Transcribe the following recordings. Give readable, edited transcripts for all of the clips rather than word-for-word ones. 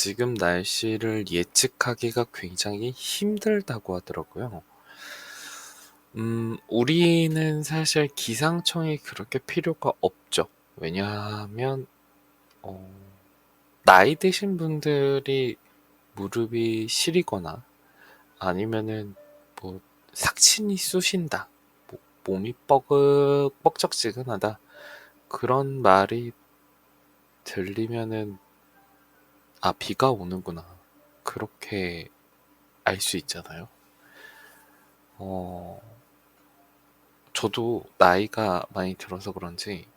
지금 날씨를 예측하기가 굉장히 힘들다고 하더라고요. 우리는 사실 기상청이 그렇게 필요가 없죠. 왜냐하면, 어, 나이 드신 분들이 무릎이 시리거나 아니면은 뭐 삭신이 쑤신다, 몸이 뻑적지근하다, 그런 말이 들리면은 아, 비가 오는구나. 그렇게 알 수 있잖아요. 어, 저도 나이가 많이 들어서 그런지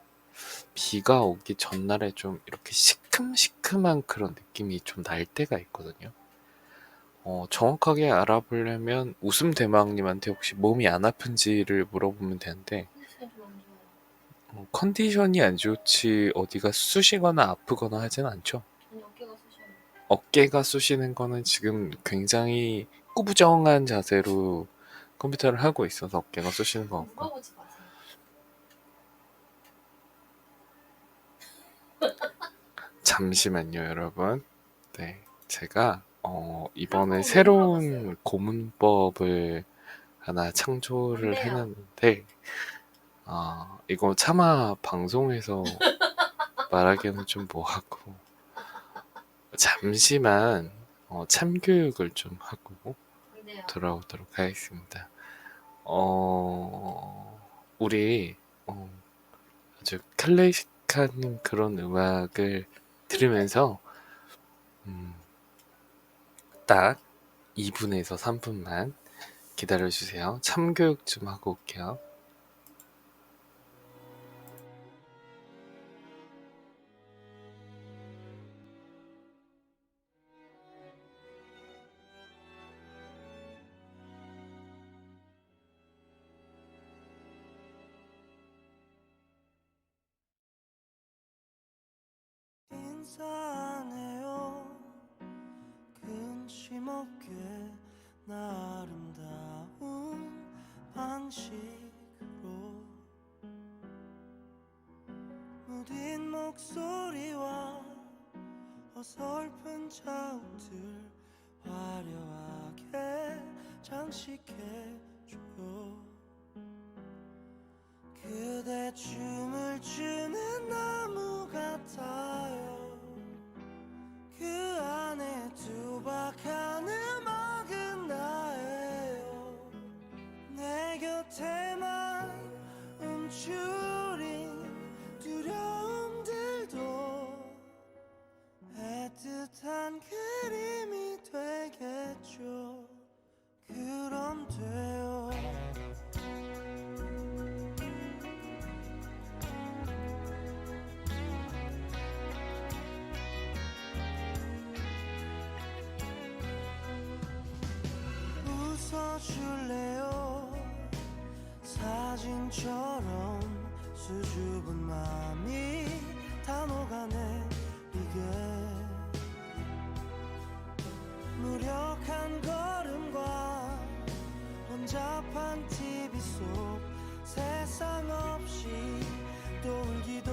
비가 오기 전날에 좀 이렇게 시큼시큼한 그런 느낌이 좀 날 때가 있거든요. 정확하게 알아보려면 웃음 대망님한테 혹시 몸이 안 아픈지를 물어보면 되는데, 컨디션이 안 좋지 어디가 쑤시거나 아프거나 하진 않죠. 아니 어깨가 쑤셔요. 어깨가 쑤시는 거는 지금 굉장히 꾸부정한 자세로 컴퓨터를 하고 있어서 어깨가 쑤시는 것 같고. 물어보지 마세요. 잠시만요, 여러분. 네, 제가 이번에 상상으로 새로운 물어봤어요. 고문법을 하나 창조를 뭔데요? 해놨는데, 이거 차마 방송에서 말하기는 좀 뭐하고, 잠시만 참교육을 좀 하고 뭔데요? 돌아오도록 하겠습니다. 우리 아주 클래식한 그런 음악을 들으면서 음, 딱 2분에서 3분만 기다려주세요. 참교육 좀 하고 올게요. 인사하네요. 근심 없게 나 아름다운 방식으로 무딘 목소리와 어설픈 자욱들 화려하게 장식해줘요. 그대 춤을 추는 나무 같아요. 그 안에 투박한 음악은 나예요. 내 곁에만 움츠린 두려움들도 애틋한 그림이 되겠죠. 그럼 돼요. 웃어줄래요? 사진처럼 수줍은 맘이 다 녹아내리게. 무력한 걸음과 혼잡한 TV 속 세상 없이 또 울기도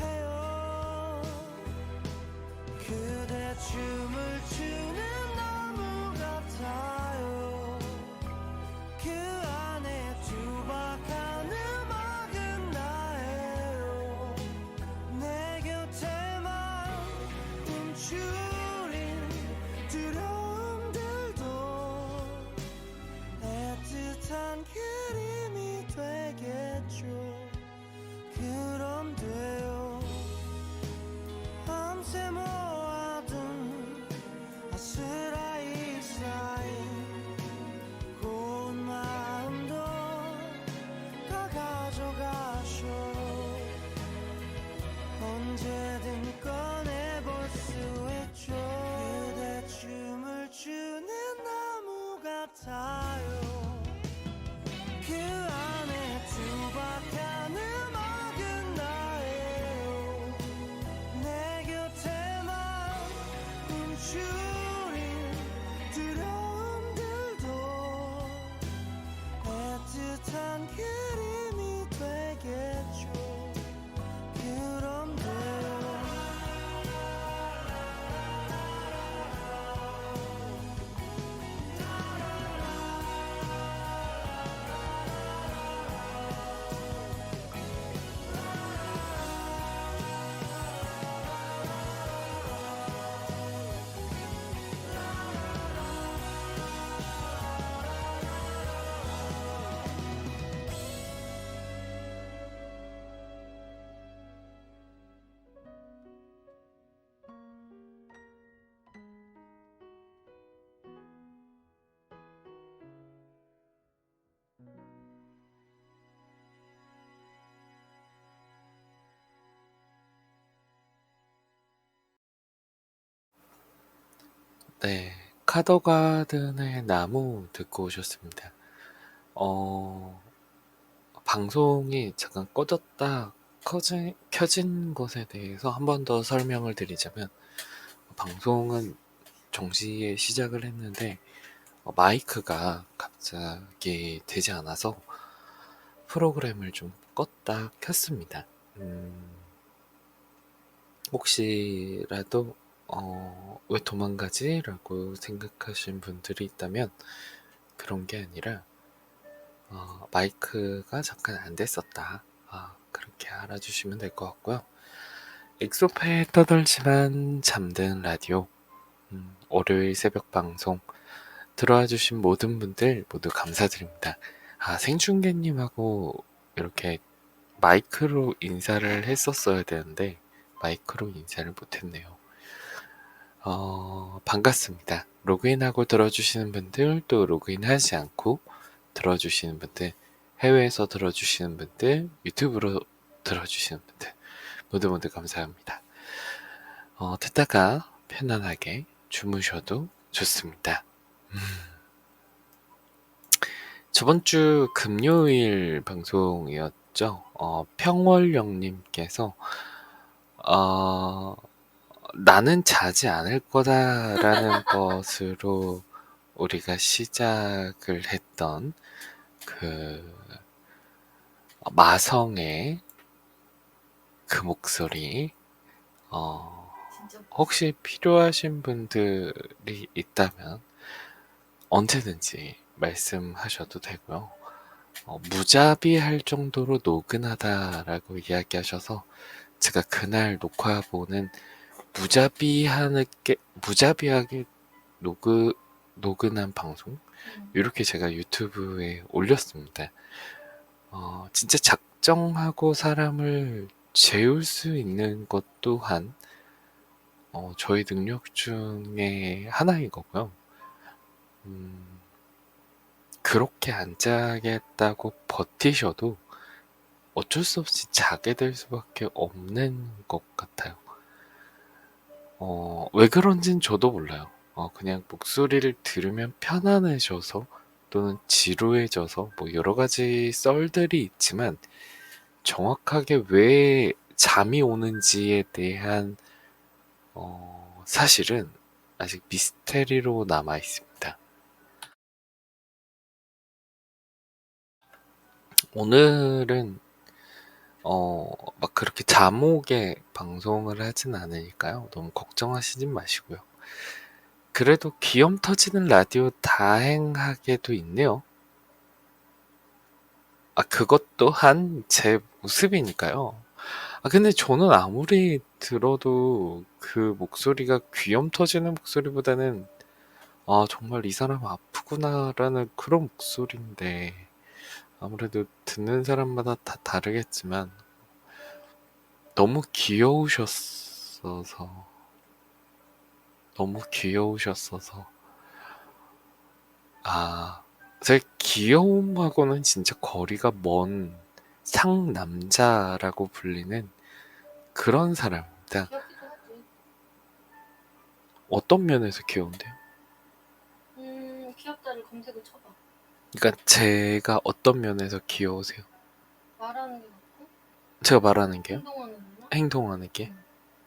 해요. 그대 춤을 추는 나무 같아요. 그 안에 투박한 음악은 나예요. 내 곁에만 움츠린 두려움들도 애틋한 그림이 되겠죠. 그럼 돼요. 밤새 모아둔 아스라이 쌓인 고운 마음도 다 가져가셔. 언제든 꺼내볼 수 있죠. 그대 춤을 추는 나무 같아요. 그 안에 투박한 음악은 나예요. 내 곁에만 움츠린 두려움들도 애틋한 그림이 되겠죠. 그럼 돼요. 네, 카더가든의 나무 듣고 오셨습니다. 어, 방송이 잠깐 꺼졌다 켜진 것에 대해서 한 번 더 설명을 드리자면, 방송은 정시에 시작을 했는데 마이크가 갑자기 되지 않아서 프로그램을 좀 껐다 켰습니다. 혹시라도 왜 도망가지? 라고 생각하신 분들이 있다면 그런 게 아니라 마이크가 잠깐 안 됐었다. 그렇게 알아주시면 될 것 같고요. 엑소파에 떠돌지만 잠든 라디오, 월요일 새벽 방송 들어와 주신 모든 분들 모두 감사드립니다. 생중계님하고 이렇게 마이크로 인사를 했었어야 되는데 마이크로 인사를 못했네요. 반갑습니다. 로그인하고 들어주시는 분들, 또 로그인하지 않고 들어주시는 분들, 해외에서 들어주시는 분들, 유튜브로 들어주시는 분들 모두 모두 감사합니다. 듣다가 편안하게 주무셔도 좋습니다. 저번 주 금요일 방송이었죠. 평월령님께서 나는 자지 않을 거다라는 것으로 우리가 시작을 했던 그 마성의 그 목소리, 혹시 필요하신 분들이 있다면 언제든지 말씀하셔도 되고요. 무자비할 정도로 노근하다라고 이야기하셔서 제가 그날 녹화본은 무자비하게 노근한 방송 이렇게 제가 유튜브에 올렸습니다. 진짜 작정하고 사람을 재울 수 있는 것 또한 저희 능력 중에 하나인 거고요. 그렇게 안 자겠다고 버티셔도 어쩔 수 없이 자게 될 수밖에 없는 것 같아요. 왜 그런진 저도 몰라요. 그냥 목소리를 들으면 편안해져서 또는 지루해져서 뭐 여러 가지 썰들이 있지만 정확하게 왜 잠이 오는지에 대한 사실은 아직 미스테리로 남아 있습니다. 오늘은 막 그렇게 잠 오게 방송을 하진 않으니까요. 너무 걱정하시진 마시고요. 그래도 귀염 터지는 라디오 다행하게도 있네요. 그것 또한 제 모습이니까요. 근데 저는 아무리 들어도 그 목소리가 귀염 터지는 목소리보다는 정말 이 사람 아프구나라는 그런 목소리인데, 아무래도 듣는 사람마다 다 다르겠지만 너무 귀여우셨어서 제 귀여움하고는 진짜 거리가 먼 상남자라고 불리는 그런 사람입니다. 귀엽기도 하지. 어떤 면에서 귀여운데요? 귀엽다를 검색을 쳐봐. 그러니까 제가 어떤 면에서 귀여우세요? 말하는 게 맞고, 제가 말하는 게요? 행동하는 거나? 행동하는 게? 응.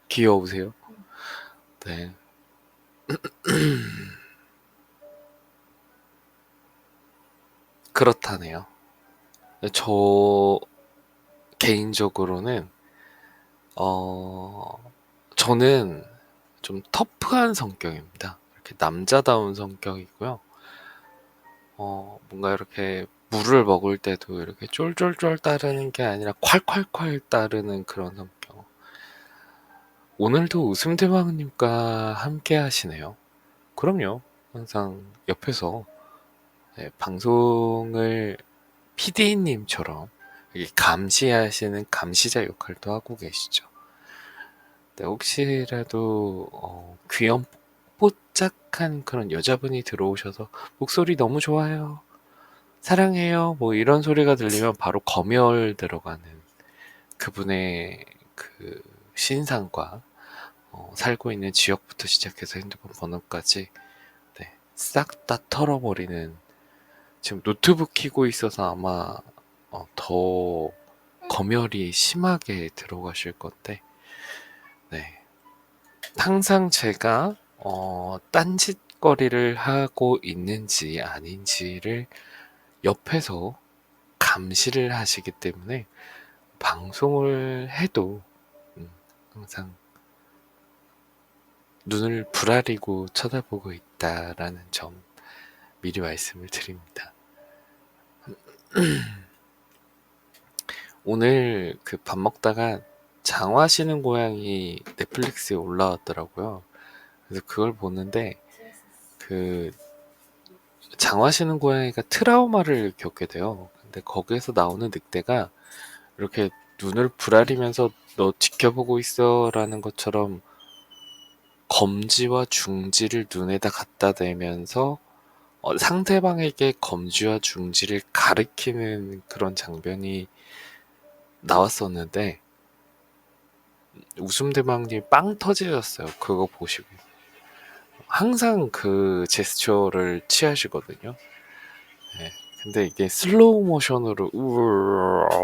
귀여우세요? 응. 네. 그렇다네요. 저 개인적으로는 저는 좀 터프한 성격입니다. 이렇게 남자다운 성격이고요. 뭔가 이렇게 물을 먹을 때도 이렇게 쫄쫄쫄 따르는 게 아니라 콸콸콸 따르는 그런 성격. 오늘도 웃음대왕님과 함께 하시네요. 그럼요. 항상 옆에서 방송을 PD님처럼 감시하시는 감시자 역할도 하고 계시죠. 네, 혹시라도 귀염뽀짝한 그런 여자분이 들어오셔서 목소리 너무 좋아요, 사랑해요, 뭐 이런 소리가 들리면 바로 검열 들어가는 그분의 그 신상과 살고 있는 지역부터 시작해서 핸드폰 번호까지 네, 싹 다 털어버리는 지금 노트북 켜고 있어서 아마 더 검열이 심하게 들어가실 건데 네. 항상 제가 딴짓거리를 하고 있는지 아닌지를 옆에서 감시를 하시기 때문에 방송을 해도 항상 눈을 부라리고 쳐다보고 있다라는 점 미리 말씀을 드립니다. 오늘 그 밥 먹다가 장화시는 고양이 넷플릭스에 올라왔더라고요. 그래서 그걸 보는데 재밌었어. 그 장화시는 고양이가 트라우마를 겪게 돼요. 근데 거기에서 나오는 늑대가 이렇게 눈을 부라리면서 너 지켜보고 있어라는 것처럼 검지와 중지를 눈에다 갖다 대면서 상대방에게 검지와 중지를 가리키는 그런 장면이 나왔었는데 웃음대망님 빵 터지셨어요. 그거 보시고 항상 그 제스처를 취하시거든요. 네. 근데 이게 슬로우 모션으로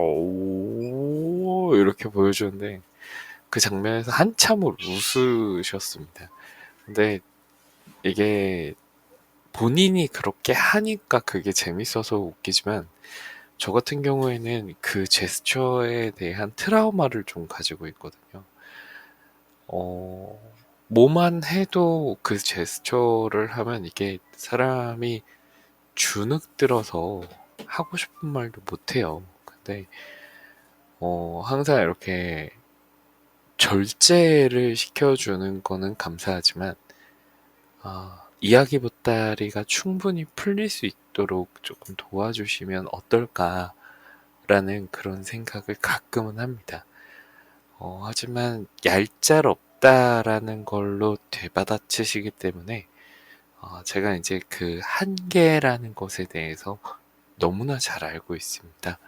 우우 이렇게 보여주는데 그 장면에서 한참을 웃으셨습니다. 근데 이게 본인이 그렇게 하니까 그게 재밌어서 웃기지만 저 같은 경우에는 그 제스처에 대한 트라우마를 좀 가지고 있거든요. 뭐만 해도 그 제스처를 하면 이게 사람이 주눅 들어서 하고 싶은 말도 못해요. 근데 항상 이렇게 절제를 시켜주는 거는 감사하지만 이야기 보따리가 충분히 풀릴 수 있도록 조금 도와주시면 어떨까라는 그런 생각을 가끔은 합니다. 하지만 얄짤없다라는 걸로 되받아치시기 때문에 제가 이제 그 한계라는 것에 대해서 너무나 잘 알고 있습니다.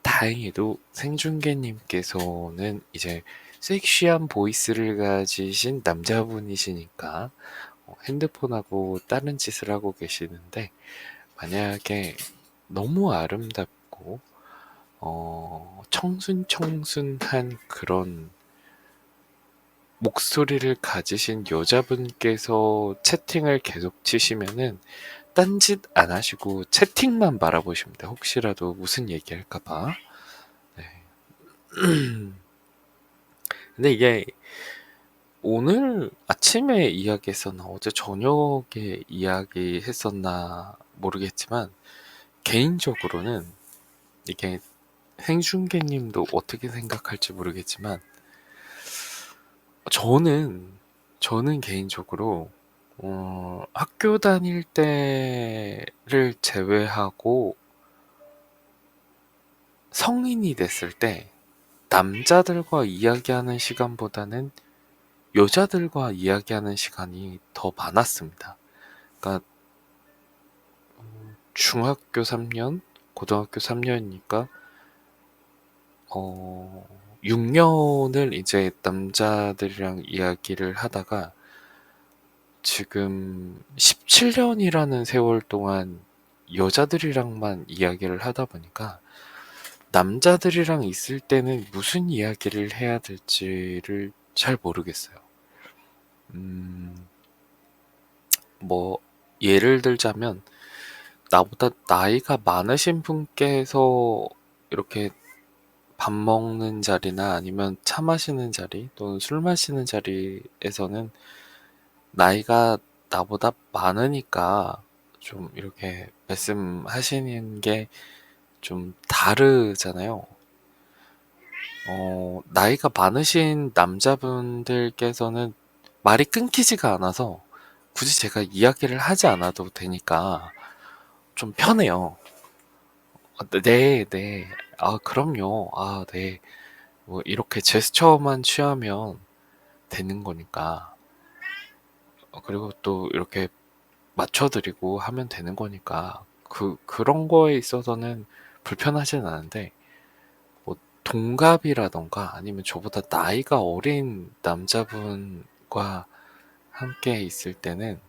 다행히도 생중계님께서는 이제 섹시한 보이스를 가지신 남자분이시니까 핸드폰하고 다른 짓을 하고 계시는데 만약에 너무 아름답고 청순청순한 그런 목소리를 가지신 여자분께서 채팅을 계속 치시면은 딴짓 안 하시고 채팅만 바라보십니다. 혹시라도 무슨 얘기할까봐. 네. 근데 이게 오늘 아침에 이야기했었나 어제 저녁에 이야기했었나 모르겠지만 개인적으로는 이게 생중계님도 어떻게 생각할지 모르겠지만 저는 개인적으로 학교 다닐 때를 제외하고 성인이 됐을 때 남자들과 이야기하는 시간보다는 여자들과 이야기하는 시간이 더 많았습니다. 그러니까 중학교 3년, 고등학교 3년이니까 6년을 이제 남자들이랑 이야기를 하다가 지금 17년이라는 세월 동안 여자들이랑만 이야기를 하다 보니까 남자들이랑 있을 때는 무슨 이야기를 해야 될지를 잘 모르겠어요. 뭐 예를 들자면 나보다 나이가 많으신 분께서 이렇게 밥 먹는 자리나 아니면 차 마시는 자리 또는 술 마시는 자리에서는 나이가 나보다 많으니까 좀 이렇게 말씀하시는 게 좀 다르잖아요. 나이가 많으신 남자분들께서는 말이 끊기지가 않아서 굳이 제가 이야기를 하지 않아도 되니까 좀 편해요. 네, 네. 그럼요. 네. 뭐 이렇게 제스처만 취하면 되는 거니까. 그리고 또 이렇게 맞춰드리고 하면 되는 거니까. 그런 거에 있어서는 불편하진 않은데, 뭐 동갑이라던가 아니면 저보다 나이가 어린 남자분과 함께 있을 때는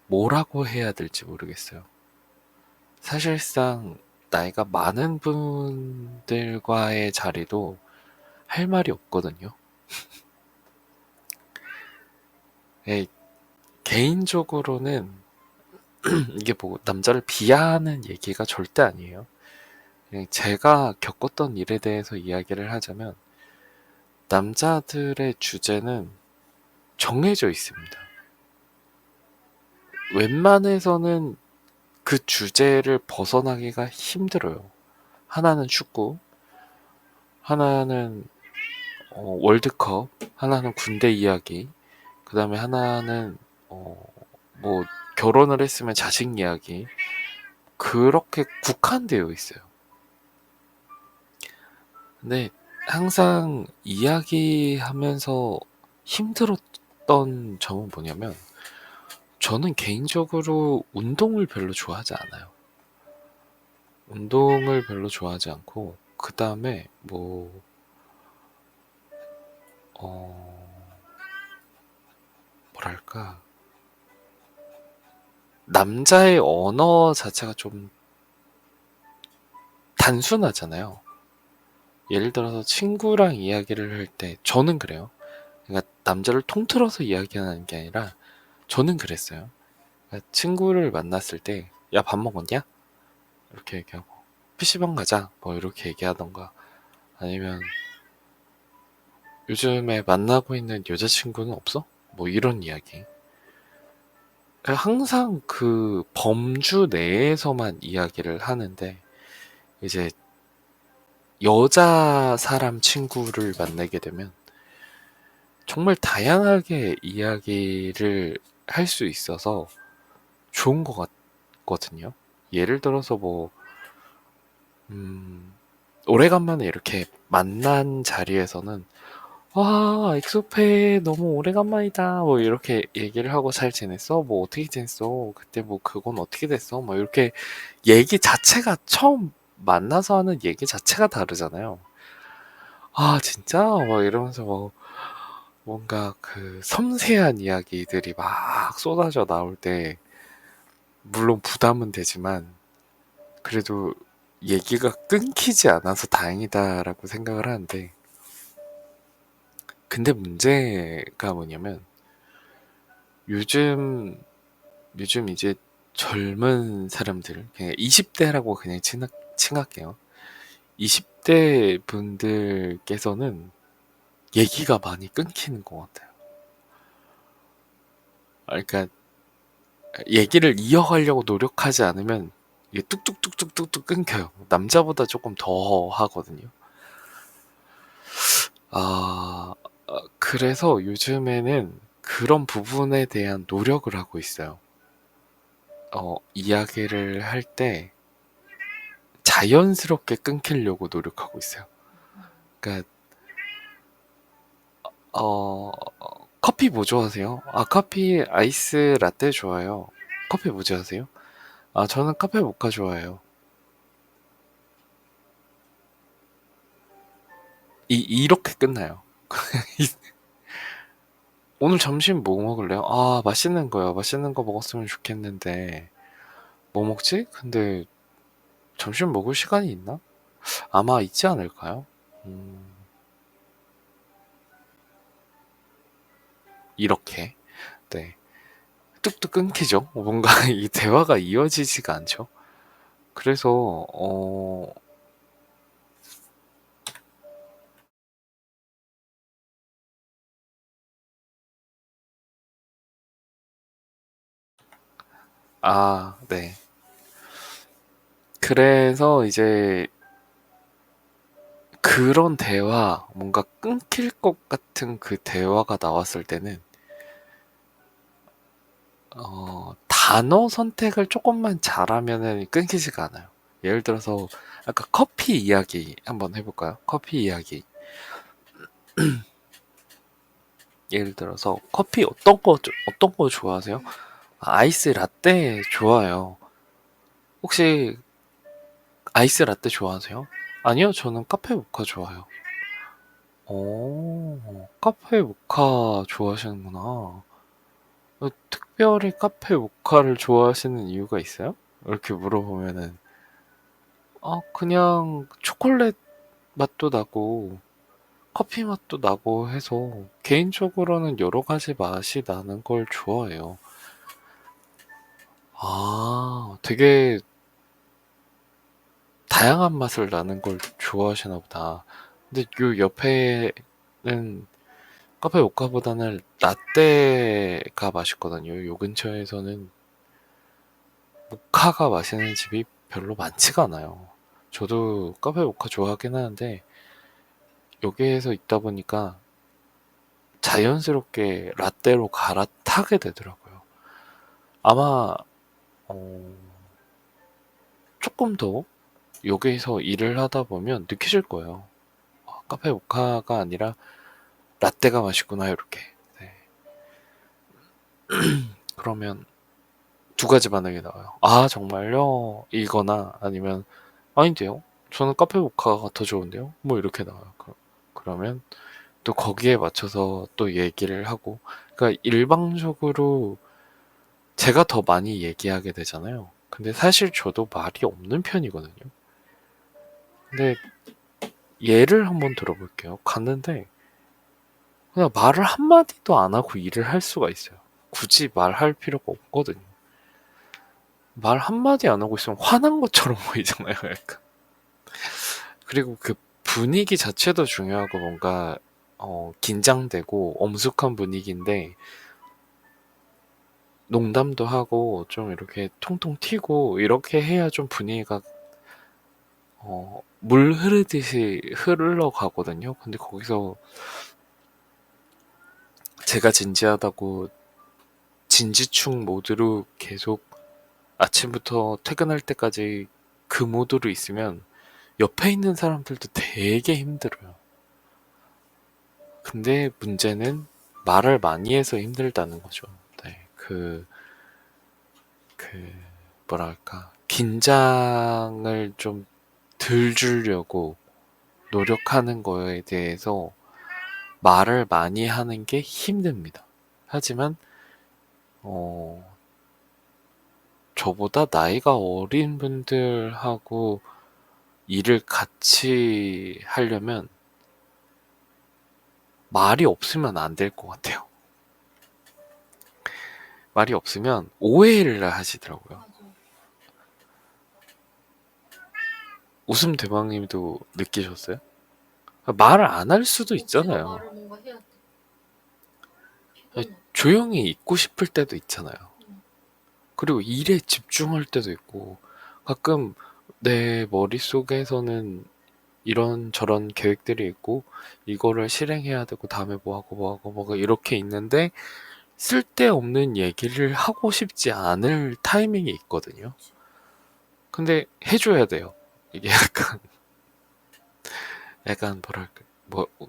뭐라고 해야 될지 모르겠어요. 사실상 나이가 많은 분들과의 자리도 할 말이 없거든요. 예, 개인적으로는 이게 뭐 남자를 비하하는 얘기가 절대 아니에요. 그냥 제가 겪었던 일에 대해서 이야기를 하자면 남자들의 주제는 정해져 있습니다. 웬만해서는 그 주제를 벗어나기가 힘들어요. 하나는 축구, 하나는 월드컵, 하나는 군대 이야기, 그 다음에 하나는 뭐 결혼을 했으면 자식 이야기, 그렇게 국한되어 있어요. 근데 항상 이야기하면서 힘들었던 점은 뭐냐면 저는 개인적으로 운동을 별로 좋아하지 않아요. 운동을 별로 좋아하지 않고 그 다음에 뭐 뭐랄까 남자의 언어 자체가 좀 단순하잖아요. 예를 들어서 친구랑 이야기를 할 때 저는 그래요. 그러니까 남자를 통틀어서 이야기하는 게 아니라 저는 그랬어요. 그러니까 친구를 만났을 때 야, 밥 먹었냐? 이렇게 얘기하고 PC방 가자 뭐 이렇게 얘기하던가 아니면 요즘에 만나고 있는 여자친구는 없어? 뭐 이런 이야기. 항상 그 범주 내에서만 이야기를 하는데 이제 여자 사람 친구를 만나게 되면 정말 다양하게 이야기를 할 수 있어서 좋은 것 같거든요. 예를 들어서 뭐 오래간만에 이렇게 만난 자리에서는 와, 엑소페 너무 오래간만이다. 뭐 이렇게 얘기를 하고 잘 지냈어? 뭐 어떻게 지냈어? 그때 뭐 그건 어떻게 됐어? 뭐 이렇게 얘기 자체가 처음 만나서 하는 얘기 자체가 다르잖아요. 아, 진짜? 뭐 이러면서 뭐 뭔가 그 섬세한 이야기들이 막 쏟아져 나올 때 물론 부담은 되지만 그래도 얘기가 끊기지 않아서 다행이다라고 생각을 하는데 근데 문제가 뭐냐면 요즘 이제 젊은 사람들 그냥 20대라고 그냥 칭할게요. 20대 분들께서는 얘기가 많이 끊기는 것 같아요. 그러니까 얘기를 이어가려고 노력하지 않으면 이게 뚝뚝뚝뚝뚝뚝 끊겨요. 남자보다 조금 더 하거든요. 그래서 요즘에는 그런 부분에 대한 노력을 하고 있어요. 이야기를 할 때 자연스럽게 끊기려고 노력하고 있어요. 그러니까 커피 뭐 좋아하세요? 커피 아이스 라떼 좋아요. 커피 뭐 좋아하세요? 저는 카페 모카 좋아해요. 이렇게 끝나요. 오늘 점심 뭐 먹을래요? 맛있는 거요. 맛있는 거 먹었으면 좋겠는데 뭐 먹지? 근데 점심 먹을 시간이 있나? 아마 있지 않을까요? 이렇게 네 뚝뚝 끊기죠. 뭔가 이 대화가 이어지지가 않죠. 그래서 네. 그래서 이제 그런 대화, 뭔가 끊길 것 같은 그 대화가 나왔을 때는 단어 선택을 조금만 잘하면은 끊기지가 않아요. 예를 들어서 아까 커피 이야기 한번 해볼까요? 커피 이야기. 예를 들어서 커피 어떤 거 좋아하세요? 아이스 라떼 좋아요. 혹시 아이스 라떼 좋아하세요? 아니요, 저는 카페 모카 좋아요. 카페 모카 좋아하시는구나. 특별히 카페 모카를 좋아하시는 이유가 있어요? 이렇게 물어보면은, 그냥 초콜릿 맛도 나고, 커피 맛도 나고 해서, 개인적으로는 여러 가지 맛이 나는 걸 좋아해요. 되게 다양한 맛을 나는 걸 좋아하시나 보다. 근데 요 옆에는 카페 모카보다는 라떼가 맛있거든요. 요 근처에서는 모카가 마시는 집이 별로 많지가 않아요. 저도 카페 모카 좋아하긴 하는데 여기에서 있다 보니까 자연스럽게 라떼로 갈아타게 되더라고요. 아마 어, 조금 더 여기에서 일을 하다 보면 느끼실 거예요. 카페 모카가 아니라 라떼가 맛있구나 이렇게. 네. 그러면 두 가지 반응이 나와요. 아 정말요? 이거나 아니면 아닌데요? 저는 카페 모카가 더 좋은데요? 뭐 이렇게 나와요. 그러면 또 거기에 맞춰서 또 얘기를 하고, 그러니까 일방적으로 제가 더 많이 얘기하게 되잖아요. 근데 사실 저도 말이 없는 편이거든요. 근데 예를 한번 들어볼게요. 갔는데 그냥 말을 한마디도 안 하고 일을 할 수가 있어요. 굳이 말할 필요가 없거든요. 말 한마디 안 하고 있으면 화난 것처럼 보이잖아요, 약간. 그리고 그 분위기 자체도 중요하고 뭔가 긴장되고 엄숙한 분위기인데 농담도 하고 좀 이렇게 통통 튀고 이렇게 해야 좀 분위기가 물 흐르듯이 흘러가거든요. 근데 거기서 제가 진지하다고 진지충 모드로 계속 아침부터 퇴근할 때까지 그 모드로 있으면 옆에 있는 사람들도 되게 힘들어요. 근데 문제는 말을 많이 해서 힘들다는 거죠. 네, 그, 뭐랄까, 긴장을 좀 덜 주려고 노력하는 거에 대해서 말을 많이 하는 게 힘듭니다. 하지만, 어, 저보다 나이가 어린 분들하고 일을 같이 하려면 말이 없으면 안 될 것 같아요. 말이 없으면 오해를 하시더라고요. 맞아. 웃음 대왕님도 느끼셨어요? 말을 안 할 수도 억지로 있잖아요. 말을 뭔가 해야 돼. 아니, 피곤해. 조용히 있고 싶을 때도 있잖아요. 응. 그리고 일에 집중할 때도 있고, 가끔 내 머릿속에서는 이런저런 계획들이 있고, 이거를 실행해야 되고, 다음에 뭐 하고 뭐 하고 뭐가 이렇게 있는데, 쓸데없는 얘기를 하고 싶지 않을 타이밍이 있거든요. 근데 해줘야 돼요. 이게 약간 뭐랄까,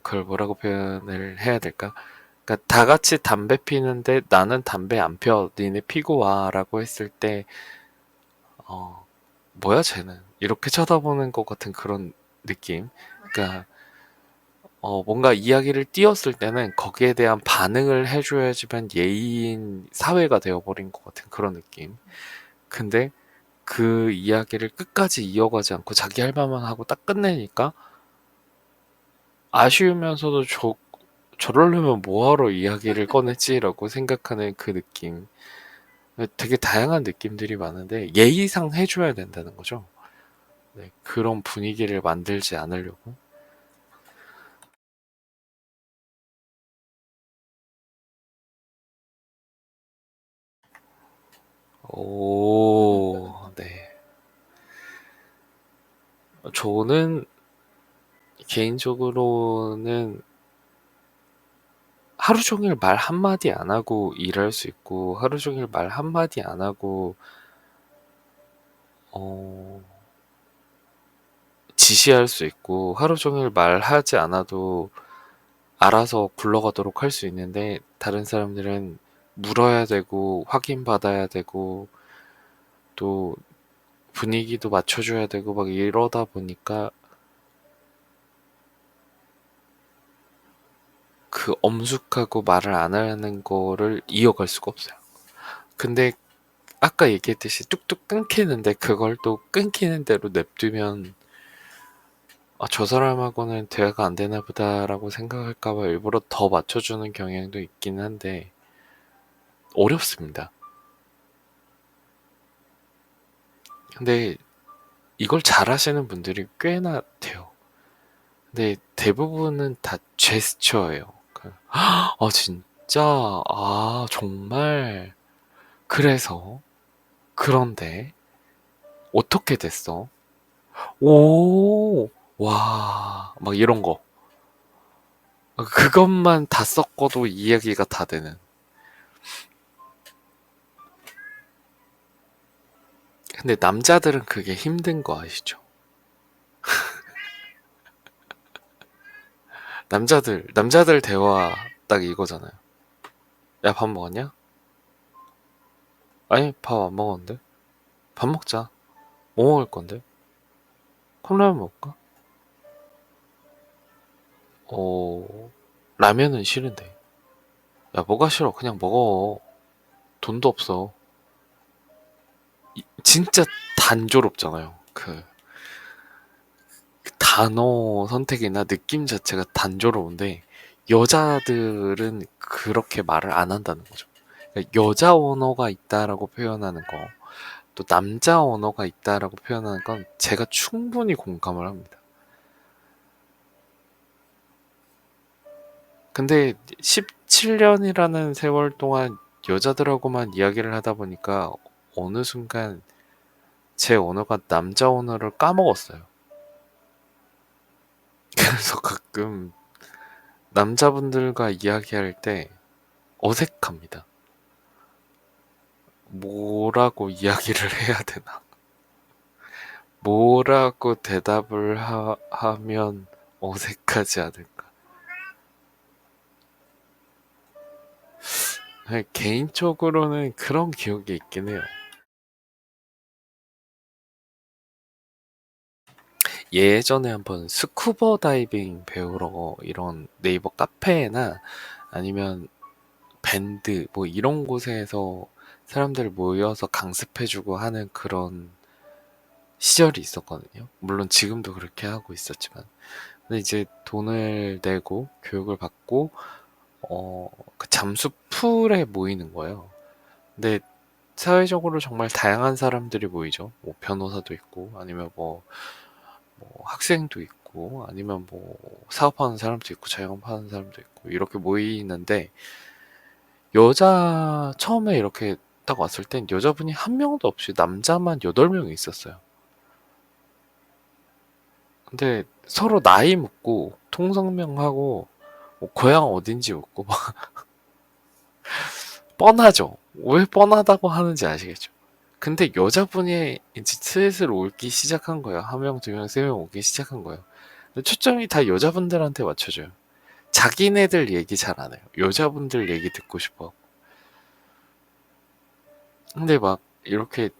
그걸 뭐라고 표현을 해야 될까? 그러니까 다 같이 담배 피는데 나는 담배 안 펴, 니네 피고 와라고 했을 때, 뭐야 쟤는 이렇게 쳐다보는 것 같은 그런 느낌. 그러니까 뭔가 이야기를 띄웠을 때는 거기에 대한 반응을 해줘야지만 예의인 사회가 되어버린 것 같은 그런 느낌. 근데 그 이야기를 끝까지 이어가지 않고 자기 할 말만 하고 딱 끝내니까 아쉬우면서도 저러려면 뭐하러 이야기를 꺼냈지라고 생각하는 그 느낌. 되게 다양한 느낌들이 많은데 예의상 해줘야 된다는 거죠. 네, 그런 분위기를 만들지 않으려고. 오, 네. 저는 개인적으로는 하루 종일 말 한마디 안 하고 일할 수 있고, 하루 종일 말 한마디 안 하고, 어, 지시할 수 있고, 하루 종일 말하지 않아도 알아서 굴러가도록 할 수 있는데, 다른 사람들은 물어야 되고, 확인받아야 되고, 또 분위기도 맞춰줘야 되고, 막 이러다 보니까 그 엄숙하고 말을 안 하는 거를 이어갈 수가 없어요. 근데 아까 얘기했듯이 뚝뚝 끊기는데 그걸 또 끊기는 대로 냅두면 저 사람하고는 대화가 안 되나 보다라고 생각할까봐 일부러 더 맞춰주는 경향도 있긴 한데 어렵습니다. 근데 이걸 잘하시는 분들이 꽤나 돼요. 근데 대부분은 다 제스처예요. 진짜? 정말? 그래서? 그런데? 어떻게 됐어? 오, 와, 막 이런 거. 그것만 다 섞어도 이야기가 다 되는. 근데 남자들은 그게 힘든 거 아시죠? 남자들 대화 딱 이거잖아요. 야, 밥 먹었냐? 아니, 밥 안 먹었는데? 밥 먹자. 뭐 먹을 건데? 컵라면 먹을까? 어, 라면은 싫은데. 야, 뭐가 싫어? 그냥 먹어. 돈도 없어. 진짜 단조롭잖아요. 그 단어 선택이나 느낌 자체가 단조로운데, 여자들은 그렇게 말을 안 한다는 거죠. 그러니까 여자 언어가 있다라고 표현하는 거, 또 남자 언어가 있다라고 표현하는 건 제가 충분히 공감을 합니다. 근데 17년이라는 세월 동안 여자들하고만 이야기를 하다 보니까 어느 순간 제 언어가 남자 언어를 까먹었어요. 그래서 가끔 남자분들과 이야기할 때 어색합니다. 뭐라고 이야기를 해야 되나? 뭐라고 대답을 하면 어색하지 않을까? 개인적으로는 그런 기억이 있긴 해요. 예전에 한번 스쿠버 다이빙 배우러 이런 네이버 카페나 아니면 밴드 뭐 이런 곳에서 사람들 모여서 강습해주고 하는 그런 시절이 있었거든요. 물론 지금도 그렇게 하고 있었지만. 근데 이제 돈을 내고 교육을 받고 그 잠수 풀에 모이는 거예요. 근데 사회적으로 정말 다양한 사람들이 모이죠. 뭐 변호사도 있고 아니면 뭐 학생도 있고 아니면 뭐 사업하는 사람도 있고 자영업하는 사람도 있고 이렇게 모이는데 처음에 이렇게 딱 왔을 땐 여자분이 한 명도 없이 남자만 8명이 있었어요. 근데 서로 나이 묻고 통성명하고 뭐 고향 어딘지 묻고 막 뻔하죠. 왜 뻔하다고 하는지 아시겠죠? 근데 여자분이 이제 슬슬 오기 시작한 거예요. 한 명, 두 명, 세 명 오기 시작한 거예요. 근데 초점이 다 여자분들한테 맞춰져요. 자기네들 얘기 잘 안 해요. 여자분들 얘기 듣고 싶어. 근데 막 이렇게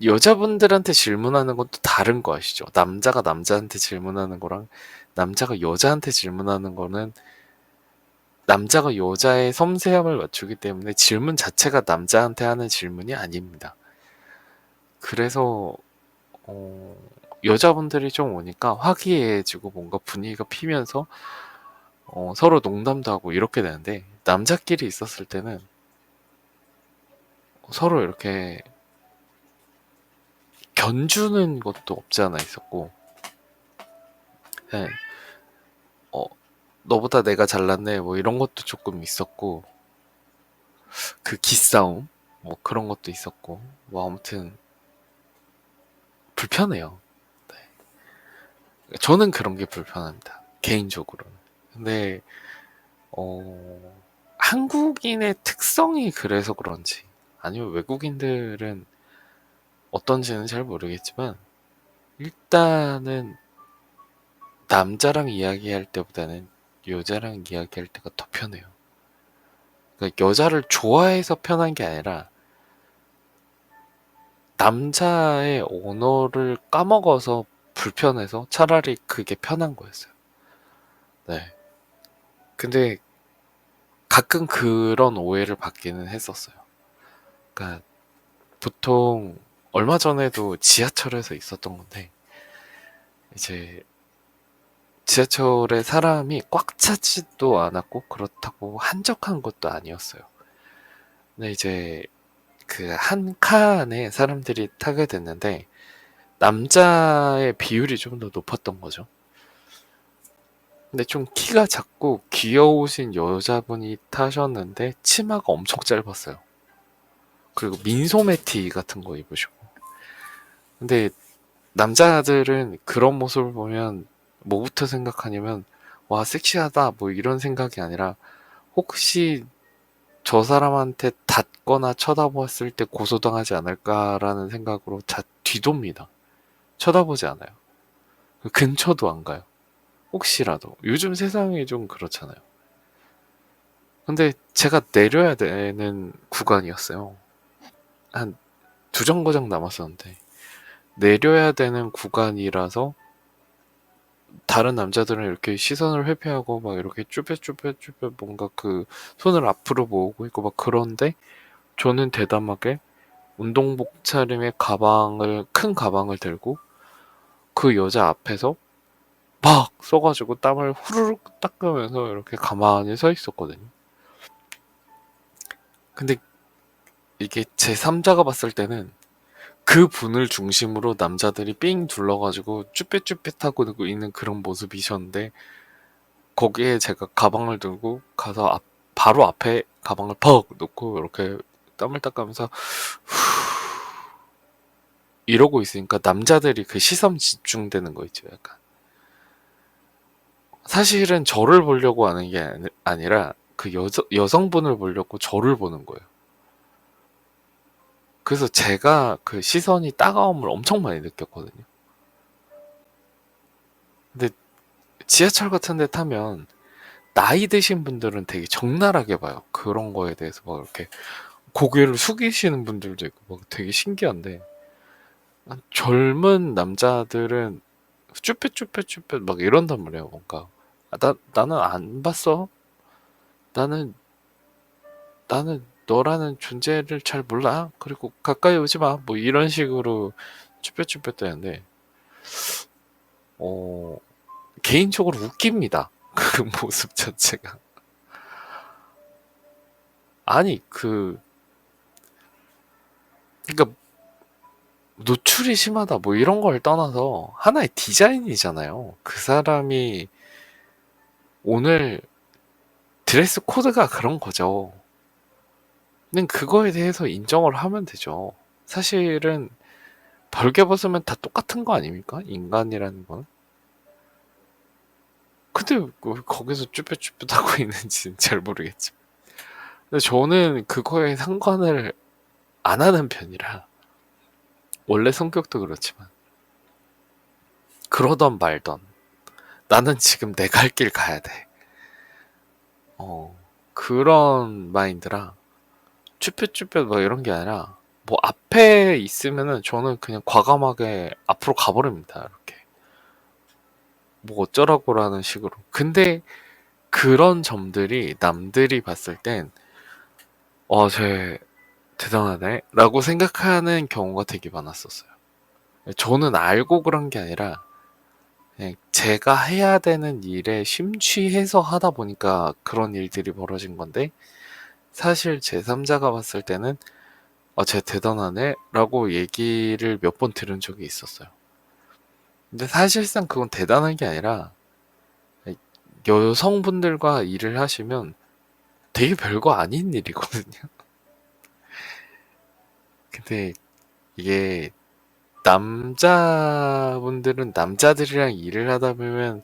여자분들한테 질문하는 건 또 다른 거 아시죠? 남자가 남자한테 질문하는 거랑 남자가 여자한테 질문하는 거는 남자가 여자의 섬세함을 맞추기 때문에 질문 자체가 남자한테 하는 질문이 아닙니다. 그래서 여자분들이 좀 오니까 화기애애해지고 뭔가 분위기가 피면서 서로 농담도 하고 이렇게 되는데 남자끼리 있었을 때는 서로 이렇게 견주는 것도 없지 않아 있었고 네, 어, 너보다 내가 잘났네 뭐 이런 것도 조금 있었고 그 기싸움 뭐 그런 것도 있었고 뭐 아무튼 불편해요. 저는 그런 게 불편합니다. 개인적으로는. 근데 한국인의 특성이 그래서 그런지 아니면 외국인들은 어떤지는 잘 모르겠지만 일단은 남자랑 이야기할 때보다는 여자랑 이야기할 때가 더 편해요. 그러니까 여자를 좋아해서 편한 게 아니라 남자의 언어를 까먹어서 불편해서 차라리 그게 편한 거였어요. 네. 근데 가끔 그런 오해를 받기는 했었어요. 그러니까 보통 얼마 전에도 지하철에서 있었던 건데 이제 지하철에 사람이 꽉 차지도 않았고 그렇다고 한적한 것도 아니었어요. 근데 이제 그 한 칸에 사람들이 타게 됐는데 남자의 비율이 좀 더 높았던 거죠. 근데 좀 키가 작고 귀여우신 여자분이 타셨는데 치마가 엄청 짧았어요. 그리고 민소매 티 같은 거 입으시고. 근데 남자들은 그런 모습을 보면 뭐부터 생각하냐면 와 섹시하다 뭐 이런 생각이 아니라 혹시 저 사람한테 닿거나 쳐다보았을 때 고소당하지 않을까라는 생각으로 뒤돕니다. 쳐다보지 않아요. 그 근처도 안 가요. 혹시라도. 요즘 세상이 좀 그렇잖아요. 근데 제가 내려야 되는 구간이었어요. 한 두 정거장 남았었는데 내려야 되는 구간이라서 다른 남자들은 이렇게 시선을 회피하고 막 이렇게 쭈뼛쭈뼛쭈뼛 뭔가 그 손을 앞으로 모으고 있고 막 그런데 저는 대담하게 운동복 차림의 큰 가방을 들고 그 여자 앞에서 막 써가지고 땀을 후루룩 닦으면서 이렇게 가만히 서 있었거든요. 근데 이게 제 3자가 봤을 때는 그 분을 중심으로 남자들이 삥 둘러가지고 쭈뼛쭈뼛하고 있는 그런 모습이셨는데 거기에 제가 가방을 들고 가서 바로 앞에 가방을 퍽 놓고 이렇게 땀을 닦으면서 이러고 있으니까 남자들이 그 시선 집중되는 거 있죠, 약간. 사실은 저를 보려고 하는 게 아니라 그 여성분을 보려고 저를 보는 거예요. 그래서 제가 그 시선이 따가움을 엄청 많이 느꼈거든요. 근데 지하철 같은 데 타면 나이 드신 분들은 되게 적나라하게 봐요. 그런 거에 대해서 막 이렇게 고개를 숙이시는 분들도 있고 막 되게 신기한데 젊은 남자들은 쭈뼛쭈뼛쭈뼛 막 이런단 말이에요. 뭔가 나는 안 봤어. 나는 너라는 존재를 잘 몰라. 그리고 가까이 오지 마. 뭐 이런 식으로 쭈뼛쭈뼛 대는데 어 개인적으로 웃깁니다. 그 모습 자체가. 아니 그러니까 노출이 심하다 뭐 이런 걸 떠나서 하나의 디자인이잖아요. 그 사람이 오늘 드레스 코드가 그런 거죠. 근데 그거에 대해서 인정을 하면 되죠. 사실은 벌게 벗으면 다 똑같은 거 아닙니까? 인간이라는 건. 근데 왜 거기서 쭈뼛쭈뼛하고 있는지는 잘 모르겠지만. 근데 저는 그거에 상관을 안 하는 편이라 원래 성격도 그렇지만 그러던 말던 나는 지금 내 갈 길 가야 돼. 그런 마인드라 쭈뼛쭈뼛 뭐 이런 게 아니라 뭐 앞에 있으면은 저는 그냥 과감하게 앞으로 가버립니다. 이렇게 뭐 어쩌라고라는 식으로. 근데 그런 점들이 남들이 봤을 땐 쟤 대단하네 라고 생각하는 경우가 되게 많았었어요. 저는 알고 그런 게 아니라 그냥 제가 해야 되는 일에 심취해서 하다 보니까 그런 일들이 벌어진 건데 사실 제3자가 봤을 때는 쟤 대단하네 라고 얘기를 몇 번 들은 적이 있었어요. 근데 사실상 그건 대단한 게 아니라 여성분들과 일을 하시면 되게 별거 아닌 일이거든요. 근데 이게 남자분들은 남자들이랑 일을 하다 보면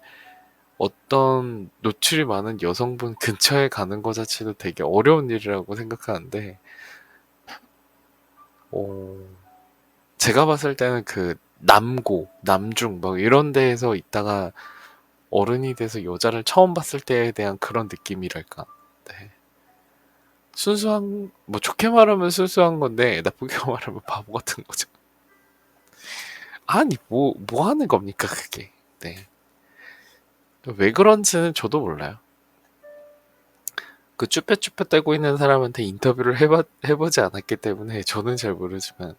어떤 노출이 많은 여성분 근처에 가는 것 자체도 되게 어려운 일이라고 생각하는데 제가 봤을 때는 그 남중 뭐 이런 데에서 있다가 어른이 돼서 여자를 처음 봤을 때에 대한 그런 느낌이랄까. 네. 순수한 뭐 좋게 말하면 순수한 건데 나쁘게 말하면 바보 같은 거죠. 아니 뭐 하는 겁니까 그게. 네. 왜 그런지는 저도 몰라요. 그 쭈뼛쭈뼛 대고 있는 사람한테 인터뷰를 해보지 않았기 때문에 저는 잘 모르지만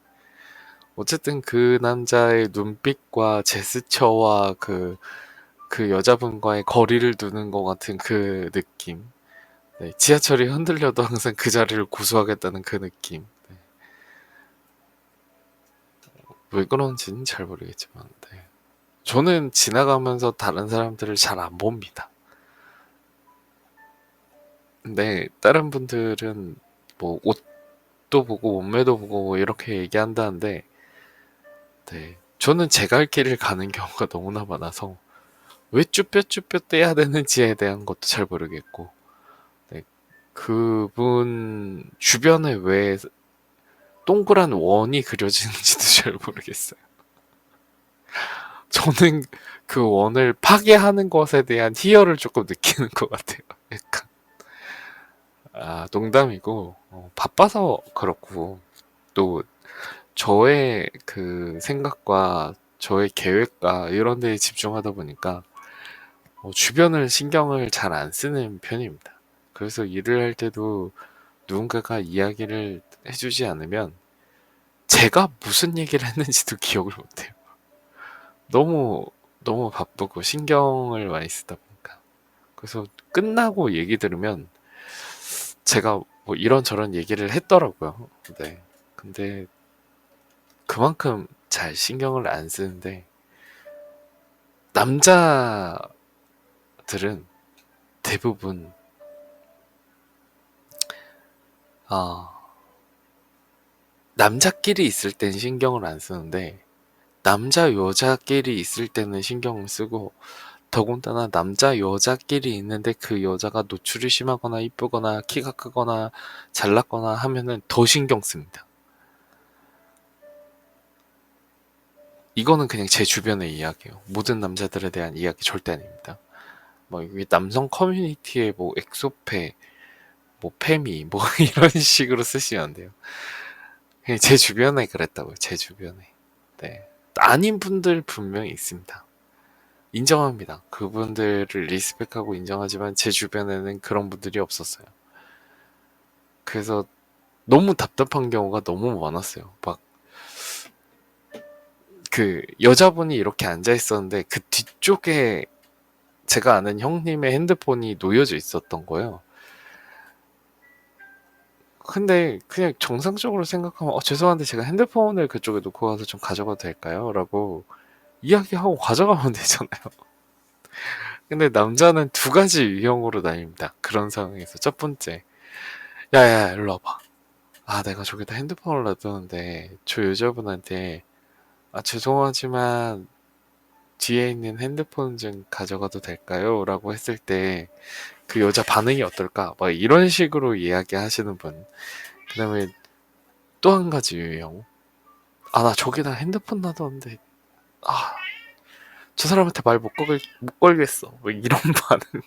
어쨌든 그 남자의 눈빛과 제스처와 그 여자분과의 거리를 두는 것 같은 그 느낌. 네, 지하철이 흔들려도 항상 그 자리를 고수하겠다는 그 느낌. 네. 왜 그런지는 잘 모르겠지만, 네. 저는 지나가면서 다른 사람들을 잘 안 봅니다. 근데 다른 분들은 뭐 옷도 보고 몸매도 보고 뭐 이렇게 얘기한다는데, 네. 저는 제 갈 길을 가는 경우가 너무나 많아서 왜 쭈뼛쭈뼛 떼야 되는지에 대한 것도 잘 모르겠고, 네. 그분 주변에 왜 동그란 원이 그려지는지도 잘 모르겠어요. 저는 그 원을 파괴하는 것에 대한 희열을 조금 느끼는 것 같아요. 약간. 아, 농담이고, 바빠서 그렇고, 또, 저의 그 생각과 저의 계획과 이런 데에 집중하다 보니까, 주변을 신경을 잘 안 쓰는 편입니다. 그래서 일을 할 때도 누군가가 이야기를 해주지 않으면, 제가 무슨 얘기를 했는지도 기억을 못해요. 너무, 너무 바쁘고 신경을 많이 쓰다 보니까. 그래서 끝나고 얘기 들으면 제가 뭐 이런저런 얘기를 했더라고요. 네. 근데 그만큼 잘 신경을 안 쓰는데 남자들은 대부분 아, 남자끼리 있을 땐 신경을 안 쓰는데 남자 여자끼리 있을 때는 신경을 쓰고 더군다나 남자 여자끼리 있는데 그 여자가 노출이 심하거나 이쁘거나 키가 크거나 잘났거나 하면은 더 신경 씁니다. 이거는 그냥 제 주변의 이야기예요. 모든 남자들에 대한 이야기 절대 아닙니다. 뭐 이게 남성 커뮤니티에 뭐 엑소페, 뭐 페미 뭐 이런 식으로 쓰시면 안 돼요. 그냥 제 주변에 그랬다고요. 제 주변에. 네. 아닌 분들 분명히 있습니다. 인정합니다. 그분들을 리스펙하고 인정하지만 제 주변에는 그런 분들이 없었어요. 그래서 너무 답답한 경우가 너무 많았어요. 막 그 여자분이 이렇게 앉아 있었는데 그 뒤쪽에 제가 아는 형님의 핸드폰이 놓여져 있었던 거예요. 근데 그냥 정상적으로 생각하면 죄송한데 제가 핸드폰을 그쪽에 놓고 가서 좀 가져가도 될까요? 라고 이야기하고 가져가면 되잖아요. 근데 남자는 두 가지 유형으로 나뉩니다. 그런 상황에서 첫 번째, 야야 일로 와봐. 아 내가 저기다 핸드폰을 놔두는데 저 여자분한테 죄송하지만 뒤에 있는 핸드폰 좀 가져가도 될까요? 라고 했을 때 그 여자 반응이 어떨까? 막 이런 식으로 이야기하시는 분. 그 다음에 또 한 가지 유형. 나 저기다 핸드폰 놔뒀는데, 저 사람한테 말 못 걸겠어. 뭐 이런 반응.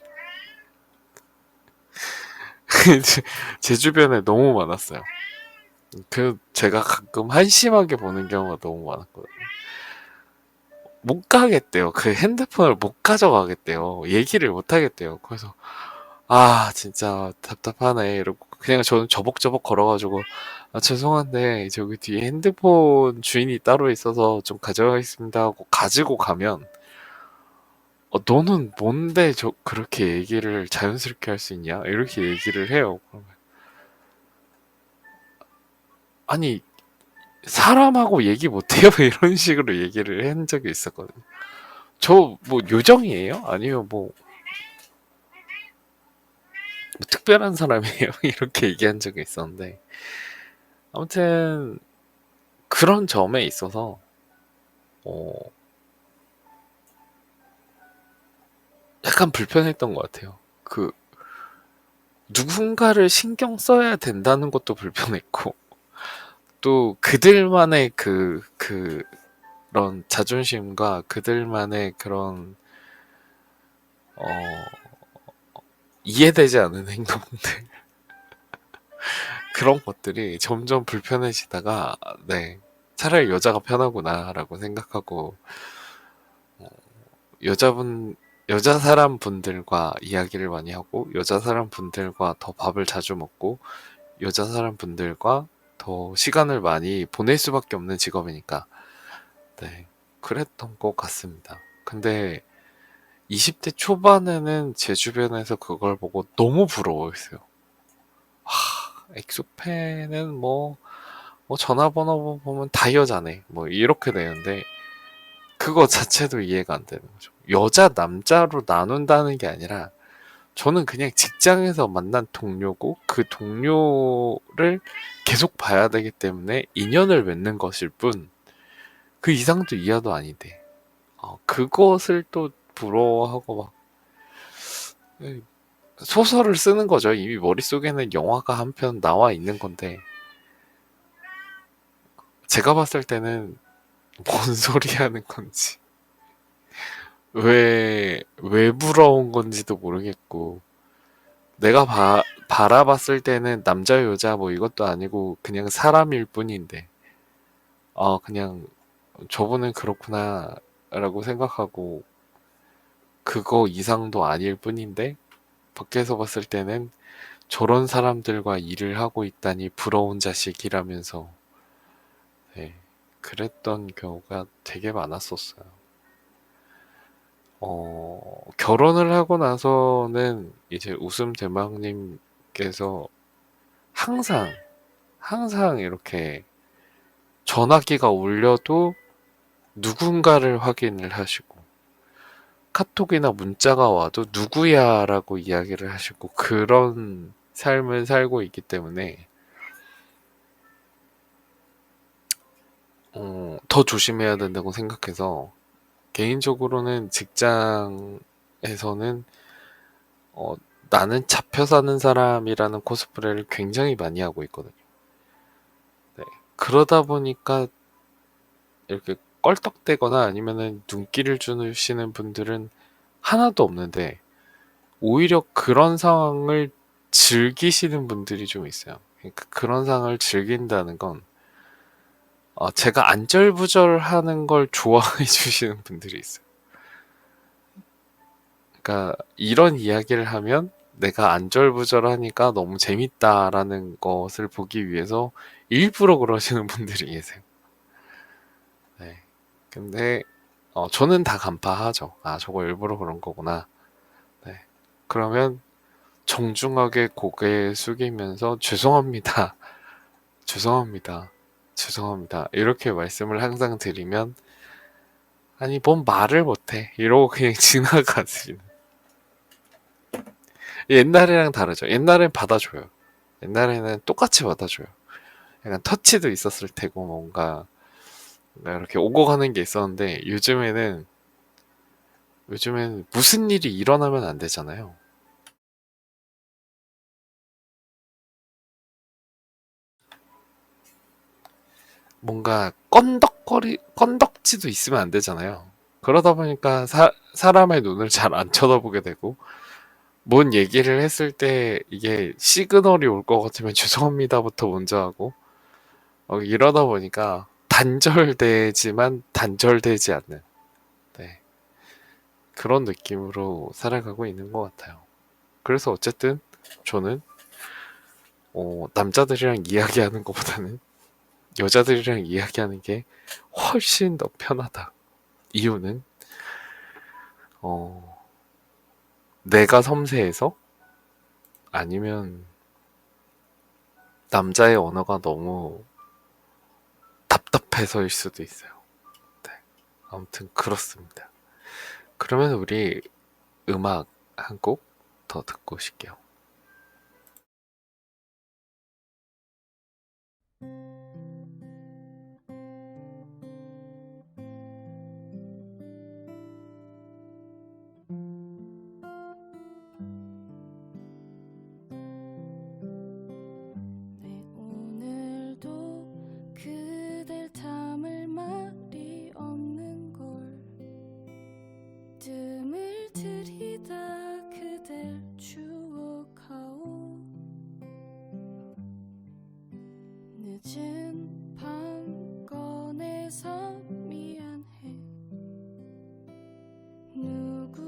제 주변에 너무 많았어요. 제가 가끔 한심하게 보는 경우가 너무 많았거든요. 못 가겠대요. 그 핸드폰을 못 가져가겠대요. 얘기를 못 하겠대요. 그래서, 진짜 답답하네. 이러고, 그냥 저는 저벅저벅 걸어가지고, 죄송한데, 저기 뒤에 핸드폰 주인이 따로 있어서 좀 가져가겠습니다 하고 가지고 가면, 너는 뭔데 그렇게 얘기를 자연스럽게 할 수 있냐? 이렇게 얘기를 해요. 그러면. 아니, 사람하고 얘기 못해요? 이런 식으로 얘기를 한 적이 있었거든요. 저, 뭐, 요정이에요? 아니면 뭐 특별한 사람이에요? 이렇게 얘기한 적이 있었는데. 아무튼, 그런 점에 있어서, 어, 약간 불편했던 것 같아요. 누군가를 신경 써야 된다는 것도 불편했고, 또 그들만의 그런 자존심과 그들만의 그런, 어, 이해되지 않는 행동들. 그런 것들이 점점 불편해지다가, 네. 차라리 여자가 편하구나라고 생각하고, 여자분 여자 사람 분들과 이야기를 많이 하고 여자 사람 분들과 더 밥을 자주 먹고 여자 사람 분들과 더 시간을 많이 보낼 수밖에 없는 직업이니까 네, 그랬던 것 같습니다. 근데 20대 초반에는 제 주변에서 그걸 보고 너무 부러워했어요. 엑소팬은 뭐 전화번호 보면 다 여자네. 뭐 이렇게 되는데 그거 자체도 이해가 안 되는 거죠. 여자, 남자로 나눈다는 게 아니라 저는 그냥 직장에서 만난 동료고 그 동료를 계속 봐야 되기 때문에 인연을 맺는 것일 뿐 그 이상도 이하도 아닌데 그것을 또 부러워하고 막 에, 소설을 쓰는 거죠. 이미 머릿속에는 영화가 한 편 나와 있는 건데 제가 봤을 때는 뭔 소리 하는 건지 왜 부러운 건지도 모르겠고 내가 바라봤을 때는 남자 여자 뭐 이것도 아니고 그냥 사람일 뿐인데 그냥 저분은 그렇구나 라고 생각하고 그거 이상도 아닐 뿐인데 밖에서 봤을 때는 저런 사람들과 일을 하고 있다니 부러운 자식이라면서 네, 그랬던 경우가 되게 많았었어요. 결혼을 하고 나서는 이제 웃음 대망님께서 항상 이렇게 전화기가 울려도 누군가를 확인을 하시고 카톡이나 문자가 와도 누구야라고 이야기를 하시고 그런 삶을 살고 있기 때문에 더 조심해야 된다고 생각해서 개인적으로는 직장에서는 어, 나는 잡혀 사는 사람이라는 코스프레를 굉장히 많이 하고 있거든요. 네. 그러다 보니까 이렇게 껄떡대거나 아니면은 눈길을 주시는 분들은 하나도 없는데 오히려 그런 상황을 즐기시는 분들이 좀 있어요. 그러니까 그런 상황을 즐긴다는 건 제가 안절부절하는 걸 좋아해 주시는 분들이 있어요. 그러니까 이런 이야기를 하면 내가 안절부절하니까 너무 재밌다라는 것을 보기 위해서 일부러 그러시는 분들이 계세요. 네. 근데 저는 다 간파하죠. 저거 일부러 그런 거구나. 네. 그러면 정중하게 고개 숙이면서 죄송합니다. 죄송합니다. 죄송합니다. 이렇게 말씀을 항상 드리면 아니 뭔 말을 못해 이러고 그냥 지나가시는 옛날이랑 다르죠. 옛날엔 받아줘요. 옛날에는 똑같이 받아줘요. 약간 터치도 있었을 테고 뭔가 이렇게 오고 가는 게 있었는데 요즘에는 무슨 일이 일어나면 안 되잖아요. 뭔가 건덕지도 있으면 안 되잖아요. 그러다 보니까 사람의 눈을 잘 안 쳐다보게 되고 뭔 얘기를 했을 때 이게 시그널이 올 것 같으면 죄송합니다부터 먼저 하고 이러다 보니까 단절되지만 단절되지 않는 네, 그런 느낌으로 살아가고 있는 것 같아요. 그래서 어쨌든 저는 남자들이랑 이야기하는 것보다는 여자들이랑 이야기하는 게 훨씬 더 편하다. 이유는 어, 내가 섬세해서 아니면 남자의 언어가 너무 답답해서일 수도 있어요. 네. 아무튼 그렇습니다. 그러면 우리 음악 한 곡 더 듣고 오실게요. 네, 오늘도 그댈 담을 말이 없는 걸 뜸을 들이다 그댈 추억하오 늦은 밤 꺼내서 미안해 누구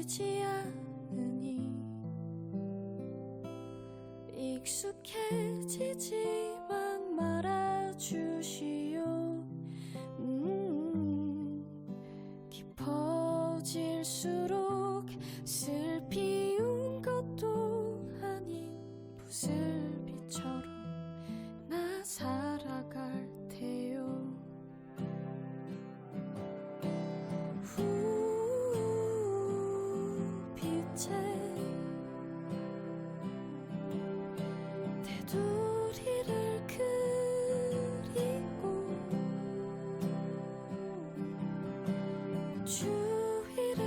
보이지 않으니 익숙해지지만 말아주시오. 깊어질수록 슬피운 것도 아닌 부슬비처럼 나 살아갈 테요. 빛에 테두리를 그리고 주위를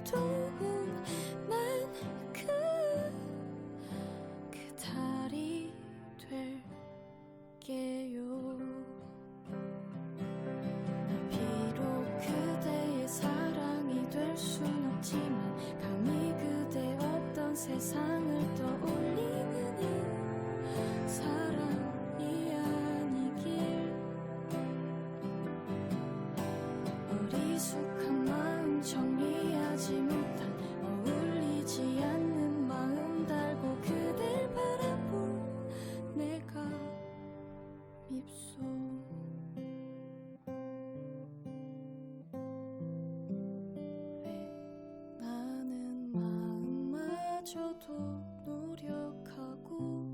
맴도는 난 그 달이 될게요. 비록 그대의 사랑이 될 순 없지만 감히 그대 없던 세상을 떠올리는 이 사랑이 아니길. 어리숙한 마음 정리하지 못한 어울리지 않는 마음 달고 그댈 바라본 내가 밉소. 나는 마음마저도 노력하고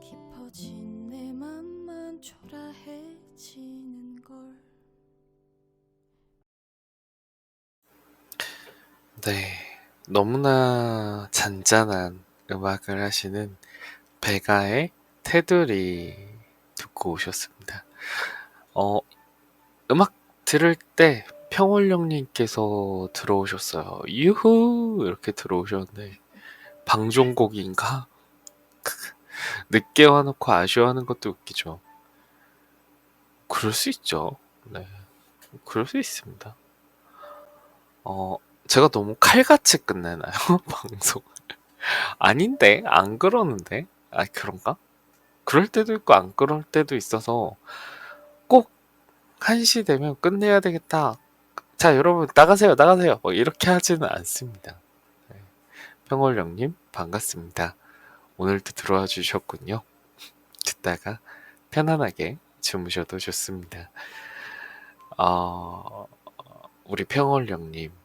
깊어진 내 맘만 초라해지는 걸. 네, 너무나 잔잔한 음악을 하시는 베가의 테두리 듣고 오셨습니다. 음악 들을 때 평월령님께서 들어오셨어요. 유후! 이렇게 들어오셨는데, 방종곡인가? 늦게 와놓고 아쉬워하는 것도 웃기죠. 그럴 수 있죠. 네, 그럴 수 있습니다. 제가 너무 칼같이 끝내나요? 방송. 아닌데? 안 그러는데? 아, 그런가? 그럴 때도 있고 안 그럴 때도 있어서 꼭 1시 되면 끝내야 되겠다. 자, 여러분 나가세요. 뭐 이렇게 하지는 않습니다. 네. 평월령님 반갑습니다. 오늘도 들어와 주셨군요. 듣다가 편안하게 주무셔도 좋습니다. 우리 평월령님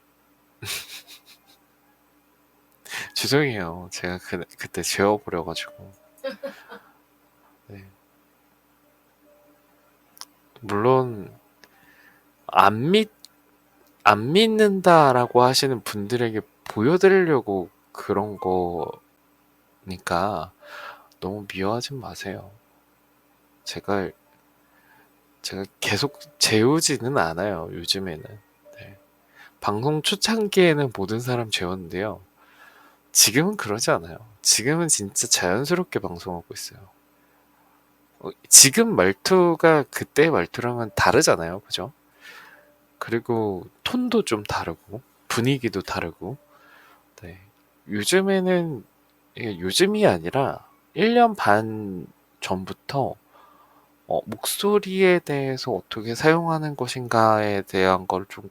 죄송해요. 제가 그때 재워버려가지고. 네. 물론 안 믿는다라고 하시는 분들에게 보여드리려고 그런 거니까 너무 미워하지 마세요. 제가 계속 재우지는 않아요. 요즘에는. 네. 방송 초창기에는 모든 사람 재웠는데요. 지금은 그러지 않아요. 지금은 진짜 자연스럽게 방송하고 있어요. 지금 말투가 그때 말투랑은 다르잖아요. 그죠? 그리고 톤도 좀 다르고 분위기도 다르고. 네. 요즘에는 이게 요즘이 아니라 1년 반 전부터 목소리에 대해서 어떻게 사용하는 것인가에 대한 걸 좀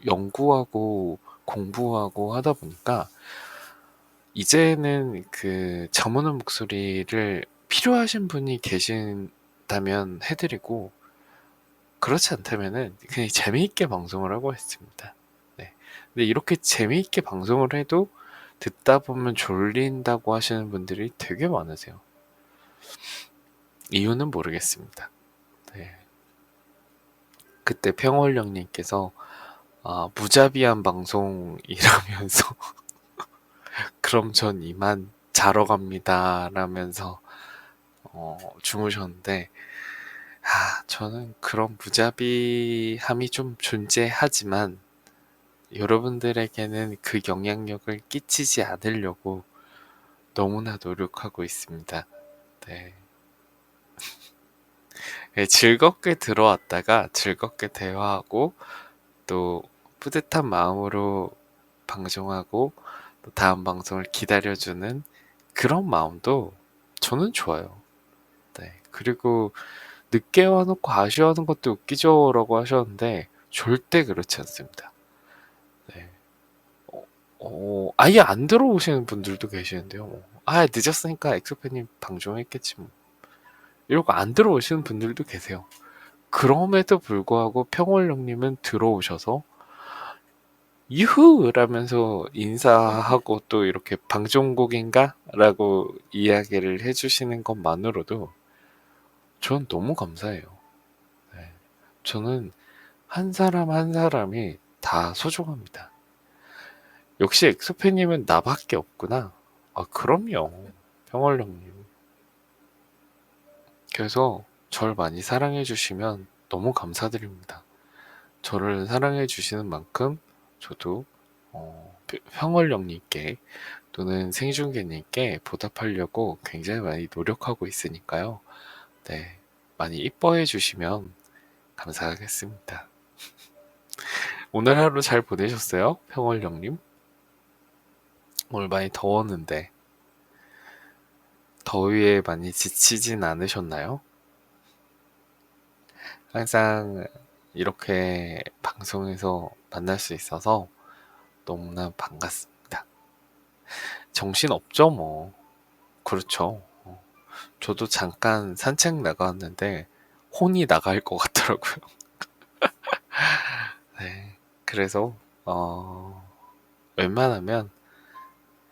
연구하고 공부하고 하다 보니까 이제는 그 저무는 목소리를 필요하신 분이 계신다면 해드리고 그렇지 않다면은 그냥 재미있게 방송을 하고 있습니다. 네. 근데 이렇게 재미있게 방송을 해도 듣다 보면 졸린다고 하시는 분들이 되게 많으세요. 이유는 모르겠습니다. 네. 그때 평월령님께서 무자비한 방송이라면서 그럼 전 이만 자러 갑니다 라면서 주무셨는데 저는 그런 무자비함이 좀 존재하지만 여러분들에게는 그 영향력을 끼치지 않으려고 너무나 노력하고 있습니다. 네. 네, 즐겁게 들어왔다가 즐겁게 대화하고 또 뿌듯한 마음으로 방송하고 또 다음 방송을 기다려주는 그런 마음도 저는 좋아요. 네. 그리고 늦게 와놓고 아쉬워하는 것도 웃기죠 라고 하셨는데 절대 그렇지 않습니다. 네. 아예 안 들어오시는 분들도 계시는데요. 아, 늦었으니까 엑소팬님 방종했겠지 뭐. 이러고 안 들어오시는 분들도 계세요. 그럼에도 불구하고 평월령님은 들어오셔서 유후! 라면서 인사하고 또 이렇게 방종국인가? 라고 이야기를 해주시는 것만으로도 전 너무 감사해요. 네. 저는 한 사람 한 사람이 다 소중합니다. 역시 엑소팬님은 나밖에 없구나. 아, 그럼요. 평월령님. 그래서 절 많이 사랑해주시면 너무 감사드립니다. 저를 사랑해주시는 만큼 저도 평월령님께 또는 생중계님께 보답하려고 굉장히 많이 노력하고 있으니까요. 네, 많이 이뻐해 주시면 감사하겠습니다. 오늘 하루 잘 보내셨어요? 평월령님? 오늘 많이 더웠는데 더위에 많이 지치진 않으셨나요? 항상 이렇게 방송에서 만날 수 있어서 너무나 반갑습니다. 정신 없죠, 뭐. 그렇죠. 저도 잠깐 산책 나갔는데 혼이 나갈 것 같더라고요. 네. 그래서 웬만하면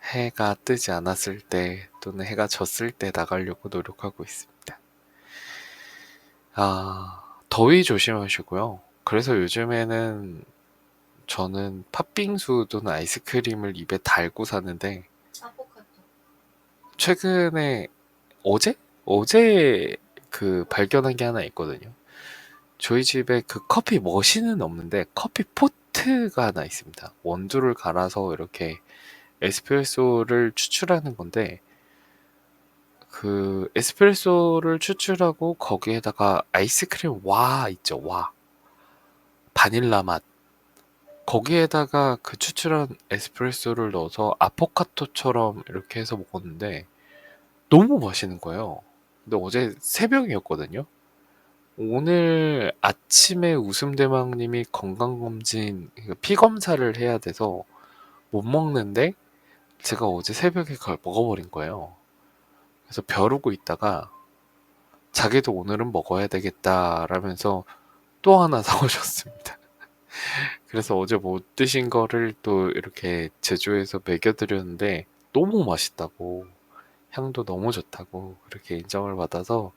해가 뜨지 않았을 때 또는 해가 졌을 때 나가려고 노력하고 있습니다. 더위 조심하시고요. 그래서 요즘에는 저는 팥빙수 또는 아이스크림을 입에 달고 사는데 아포카토. 최근에 어제 그 발견한 게 하나 있거든요. 저희 집에 그 커피 머신은 없는데 커피 포트가 하나 있습니다. 원두를 갈아서 이렇게 에스프레소를 추출하는 건데 그 에스프레소를 추출하고 거기에다가 아이스크림 와 있죠. 와. 바닐라 맛. 거기에다가 그 추출한 에스프레소를 넣어서 아포카토처럼 이렇게 해서 먹었는데 너무 맛있는 거예요. 근데 어제 새벽이었거든요. 오늘 아침에 웃음대망님이 건강검진, 피검사를 해야 돼서 못 먹는데 제가 어제 새벽에 그걸 먹어버린 거예요. 그래서 벼르고 있다가 자기도 오늘은 먹어야 되겠다라면서 또 하나 사오셨습니다. 그래서 어제 못 드신 거를 또 이렇게 제조해서 먹여드렸는데 너무 맛있다고, 향도 너무 좋다고 그렇게 인정을 받아서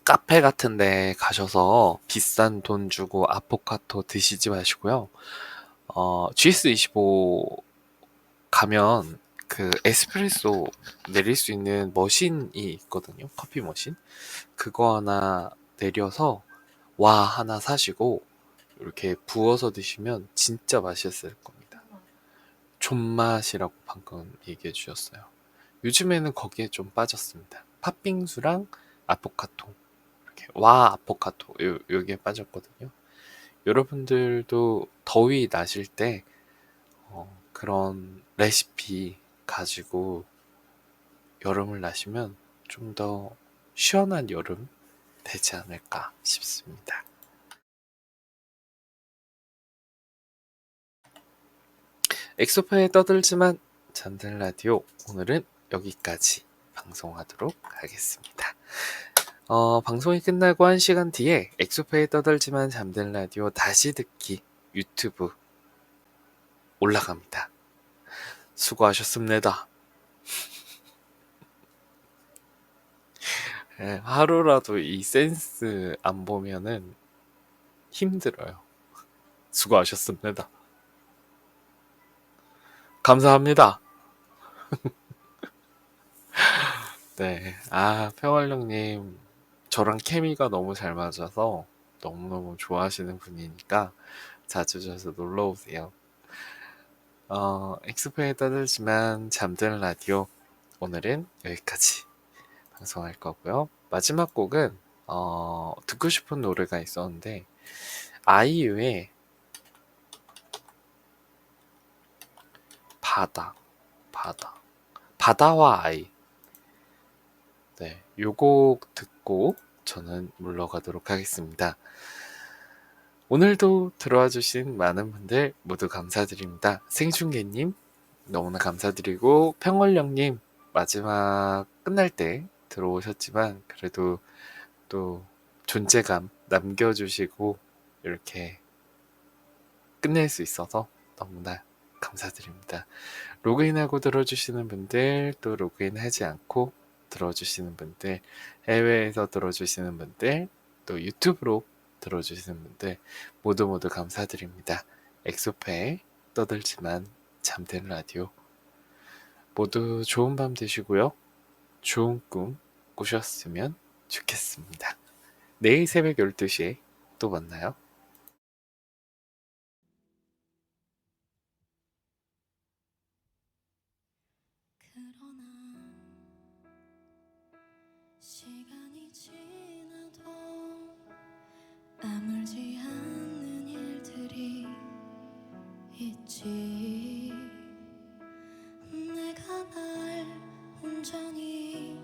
카페 같은 데 가셔서 비싼 돈 주고 아포카토 드시지 마시고요. GS25 가면 그 에스프레소 내릴 수 있는 머신이 있거든요. 커피 머신. 그거 하나 내려서 와 하나 사시고 이렇게 부어서 드시면 진짜 맛있을 겁니다. 존맛이라고 방금 얘기해 주셨어요. 요즘에는 거기에 좀 빠졌습니다. 팥빙수랑 아포카토. 이렇게 와 아포카토 여기에 빠졌거든요. 여러분들도 더위 나실 때 그런 레시피 가지고 여름을 나시면 좀 더 시원한 여름 되지 않을까 싶습니다. 엑소파에 떠들지만 잠든 라디오 오늘은 여기까지 방송하도록 하겠습니다. 방송이 끝나고 1시간 뒤에 엑소파에 떠들지만 잠든 라디오 다시 듣기 유튜브 올라갑니다. 수고하셨습니다. 하루라도 이 센스 안 보면은 힘들어요. 수고하셨습니다. 감사합니다. 네. 평활령님, 저랑 케미가 너무 잘 맞아서 너무너무 좋아하시는 분이니까 자주 자주 놀러 오세요. 엑스포에 떠들지만 잠든 라디오 오늘은 여기까지 방송할 거고요. 마지막 곡은 듣고 싶은 노래가 있었는데 아이유의 바다와 아이. 네, 요 곡 듣고 저는 물러가도록 하겠습니다. 오늘도 들어와 주신 많은 분들 모두 감사드립니다. 생중계님 너무나 감사드리고, 평월령님 마지막 끝날 때 들어오셨지만 그래도 또 존재감 남겨주시고 이렇게 끝낼 수 있어서 너무나 감사드립니다. 로그인하고 들어주시는 분들, 또 로그인하지 않고 들어주시는 분들, 해외에서 들어주시는 분들, 또 유튜브로 들어주시는 분들 모두 감사드립니다. 엑소페 떠들지만 잠든 라디오, 모두 좋은 밤 되시고요. 좋은 꿈 꾸셨으면 좋겠습니다. 내일 새벽 12시에 또 만나요. 그러나 시간이 지나도 아물지 않는 일들이 있지. 내가 날 온전히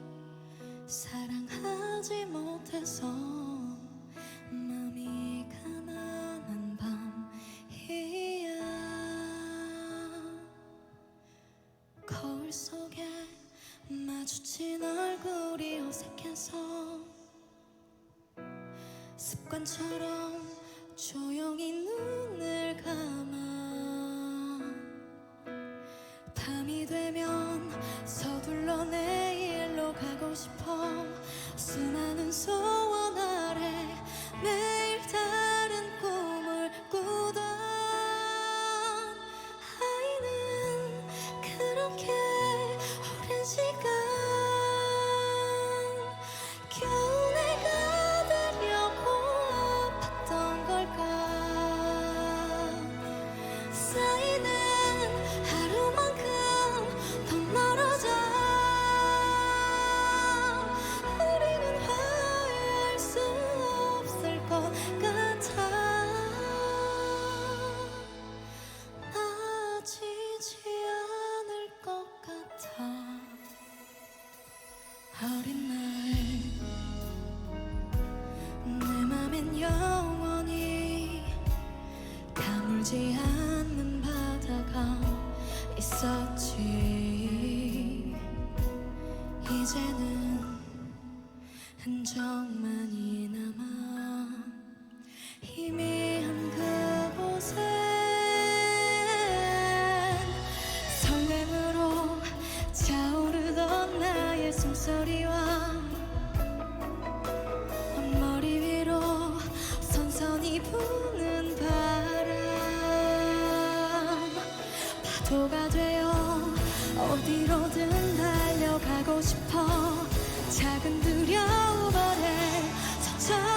사랑하지 못해서 마음이 가난한 밤이야. 거울 속에 마주친 얼굴이 어색해서 습관처럼 조용히 눈을 감아. 밤이 되면 서둘러 내일로 가고 싶어. 수많은 소원 아래 매일 다른 꿈을 꾸던 아이는 그렇게 오랜 시간 겨우 내가 되려고 아팠던 걸까. 쌓이는 하루만큼 더 멀어져. 우리는 화해할 수 없을 것 같아. 나아지지 않을 것 같아. 어린 날 내 맘엔 영원히 가물지 않는 바다가 있었지. 이제는 흔적만이 남아 희미한 그곳엔 설렘으로 차오르던 나의 숨소리와 머리 위로 선선히 부는 바람, 파도가 되어 어디로든 달려가고 싶어. 작은 두려움 아래 서쳐